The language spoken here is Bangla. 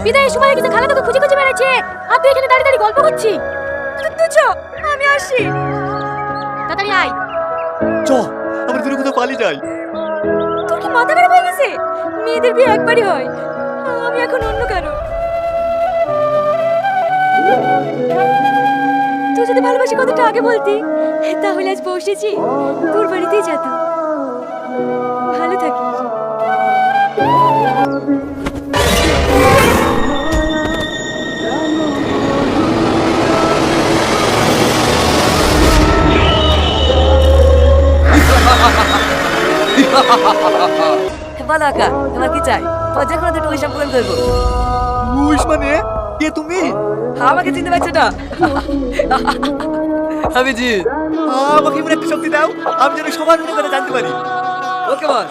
বিদায়ের সময় কিছু খালা তোকে খুঁজে খুঁজে বেড়াচ্ছে আর তুই এখানে দাঁড়িয়ে দাঁড়িয়ে গল্প করছিস। তুই চ, আমি আসি। তাড়াতাড়ি আয়। চ, আমরা দূরে কোথাও পালিয়ে যাই। তোর কি মাথা খারাপ হয়ে গেছে? মেয়েদের বিয়ে একবারই হয়, আমি এখন অন্য কারো। তুই যদি ভালোবাসি কথাটা আগে বলতি তাহলে আজ বসেছি তোর বাড়িতেই যেতাম। ভালো থাকিস। বলো আকা, তোমার কি চাই? তোমার যে কোনো দুটো উইশ পূরণ করবো। উইশ মানে? কে তুমি? আমাকে চিনতে পারছো না? আমি জি। আমাকে এমন একটা শক্তি দাও আমি যেন সবার মনে করে জানতে পারি। ওকে বস।